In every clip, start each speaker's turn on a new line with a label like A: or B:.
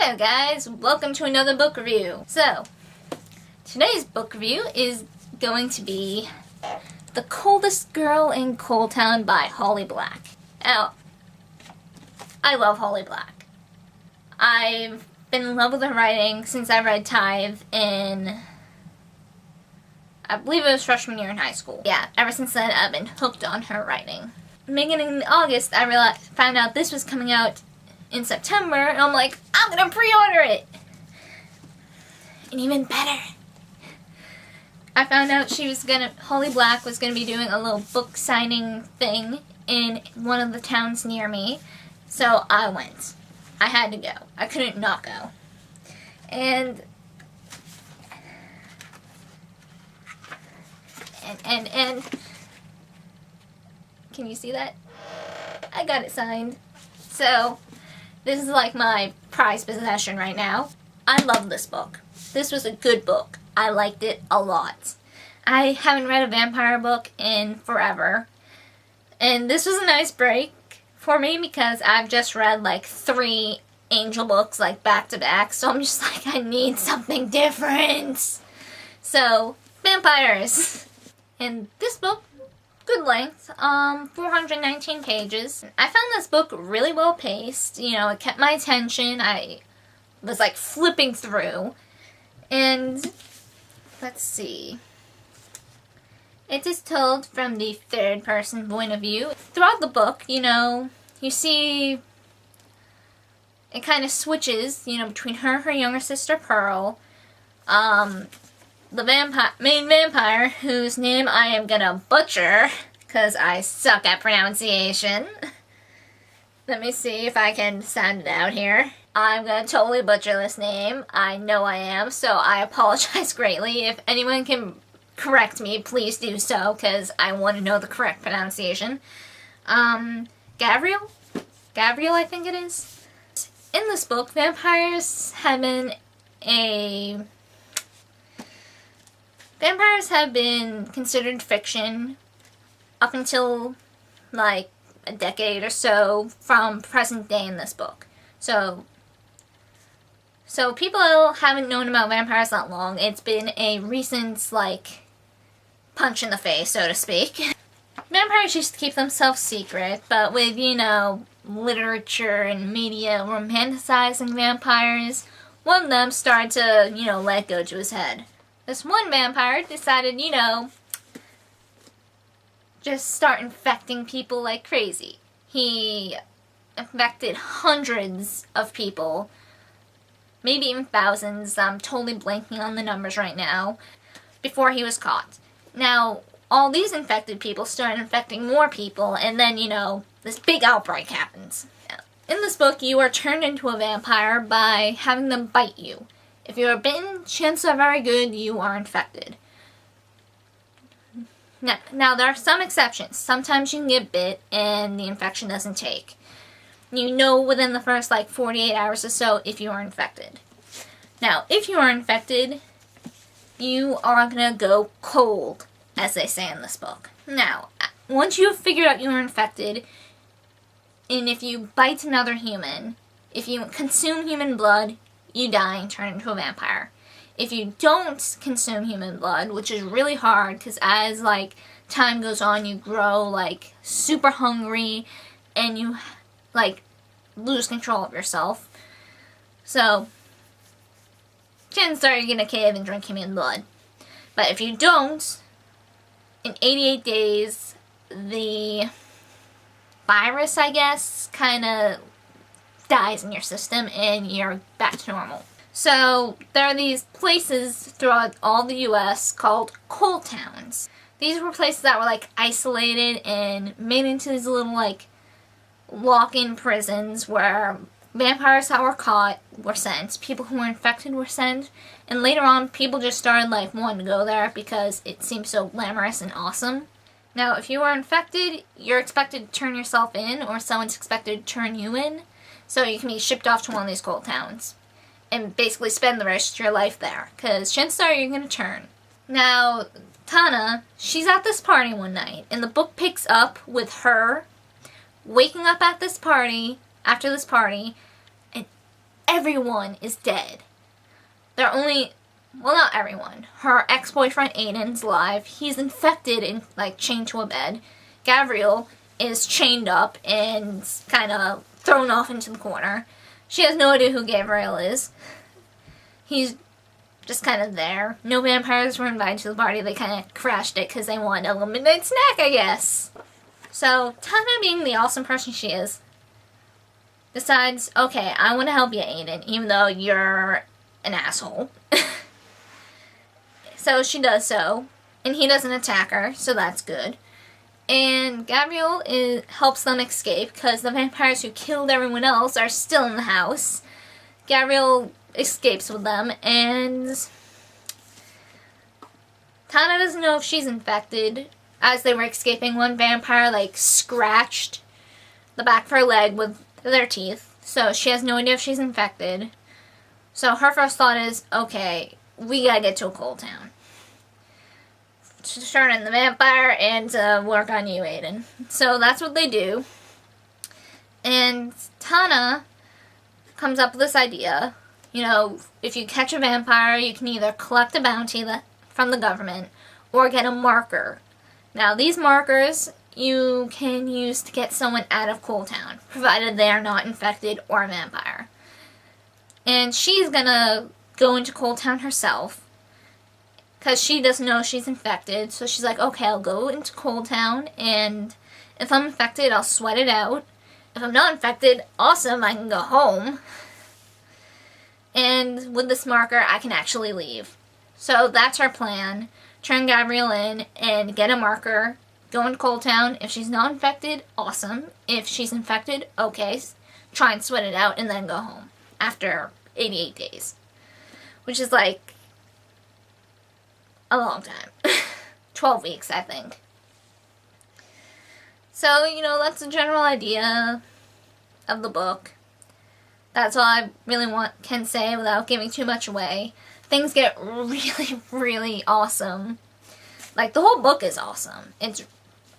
A: Hello guys, welcome to another book review. So, today's book review is going to be The Coldest Girl in Coldtown by Holly Black. Now, I love Holly Black. I've been in love with her writing since I read Tithe in, I believe it was freshman year in high school. Yeah, ever since then I've been hooked on her writing. Beginning in August, I found out this was coming out in September, and I'm like, I'm gonna pre-order it! And even better, I found out Holly Black was gonna be doing a little book signing thing in one of the towns near me, so I went. I had to go. I couldn't not go. And can you see that? I got it signed. So, this is like my prized possession right now. I love this book. This was a good book. I liked it a lot. I haven't read a vampire book in forever. And this was a nice break for me because I've just read like 3 angel books like back to back. So I'm just like, I need something different. So, vampires. And this book, good length, 419 pages. I found this book really well paced. You know, it kept my attention. I was like flipping through. And let's see. It is told from the third person point of view. Throughout the book, you know, you see it kind of switches, you know, between her and her younger sister Pearl. The main vampire, whose name I am gonna butcher, because I suck at pronunciation. Let me see if I can sound it out here. I'm gonna totally butcher this name. I know I am, so I apologize greatly. If anyone can correct me, please do so, because I want to know the correct pronunciation. Gabriel? Gabriel, I think it is. In this book, vampires have been considered fiction up until like a decade or so from present day in this book. So people haven't known about vampires that long. It's been a recent like punch in the face, so to speak. Vampires used to keep themselves secret, but with, you know, literature and media romanticizing vampires, one of them started to, you know, let go to his head. This one vampire decided, you know, just start infecting people like crazy. He infected hundreds of people, maybe even thousands. I'm totally blanking on the numbers right now, before he was caught. Now, all these infected people started infecting more people, and then, you know, this big outbreak happens. In this book, you are turned into a vampire by having them bite you. If you are bitten, chances are very good you are infected. Now, there are some exceptions. Sometimes you can get bit and the infection doesn't take. You know within the first like 48 hours or so if you are infected. Now, if you are infected, you are gonna go cold, as they say in this book. Now, once you have figured out you are infected, and if you bite another human, if you consume human blood, you die and turn into a vampire. If you don't consume human blood, which is really hard because as like time goes on, you grow like super hungry and you like lose control of yourself. So chances are you're gonna cave and drink human blood. But if you don't, in 88 days, the virus, I guess, kind of dies in your system and you're back to normal. So there are these places throughout all the US called Coldtowns. These were places that were like isolated and made into these little like lock-in prisons where vampires that were caught were sent, people who were infected were sent, and later on people just started like wanting to go there because it seemed so glamorous and awesome. Now if you are infected, you're expected to turn yourself in, or someone's expected to turn you in. So you can be shipped off to one of these cold towns and basically spend the rest of your life there, because chances are you're going to turn. Now, Tana, she's at this party one night, and the book picks up with her waking up at this party, after this party, and everyone is dead. They're only, well, not everyone. Her ex-boyfriend Aiden's alive. He's infected and, like, chained to a bed. Gabrielle is chained up and kind of thrown off into the corner. She has no idea who Gabrielle is. He's just kind of there. No vampires were invited to the party. They kind of crashed it because they wanted a little midnight snack, I guess. So, Tana, being the awesome person she is, decides, okay, I want to help you, Aiden, even though you're an asshole. So she does so, and he doesn't attack her, so that's good. And Gabrielle helps them escape, because the vampires who killed everyone else are still in the house. Gabrielle escapes with them, and Tana doesn't know if she's infected. As they were escaping, one vampire, like, scratched the back of her leg with their teeth, so she has no idea if she's infected. So her first thought is, okay, we gotta get to a Coldtown to turn in the vampire and to work on you, Aiden. So that's what they do. And Tana comes up with this idea. You know, if you catch a vampire, you can either collect a bounty from the government or get a marker. Now, these markers you can use to get someone out of Coldtown, provided they are not infected or a vampire. And she's gonna go into Coldtown herself, because she doesn't know she's infected, so she's like, okay, I'll go into Coldtown, and if I'm infected, I'll sweat it out. If I'm not infected, awesome, I can go home. And with this marker, I can actually leave. So that's her plan. Turn Gabrielle in and get a marker. Go into Coldtown. If she's not infected, awesome. If she's infected, okay. Try and sweat it out and then go home after 88 days. Which is like a long time. 12 weeks, I think. So, you know, that's the general idea of the book. That's all I really can say without giving too much away. Things get really, really awesome. Like, the whole book is awesome.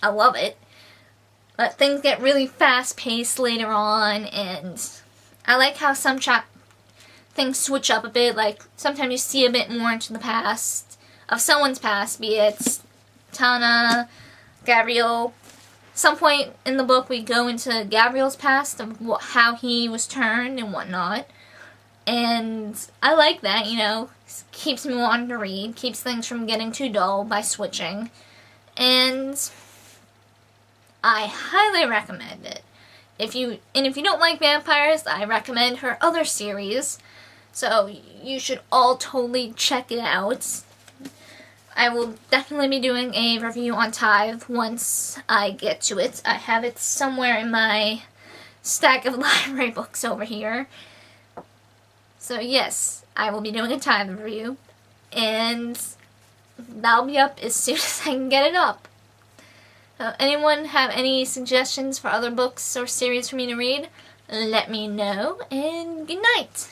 A: I love it. But things get really fast-paced later on, and I like how some things switch up a bit. Like, sometimes you see a bit more into the past of someone's past, be it Tana, Gabrielle. Some point in the book we go into Gabrielle's past of how he was turned and whatnot. And I like that, you know. Keeps me wanting to read. Keeps things from getting too dull by switching. And I highly recommend it. If you don't like vampires, I recommend her other series. So you should all totally check it out. I will definitely be doing a review on Tithe once I get to it. I have it somewhere in my stack of library books over here. So yes, I will be doing a Tithe review, and that'll be up as soon as I can get it up. Anyone have any suggestions for other books or series for me to read? Let me know, and good night!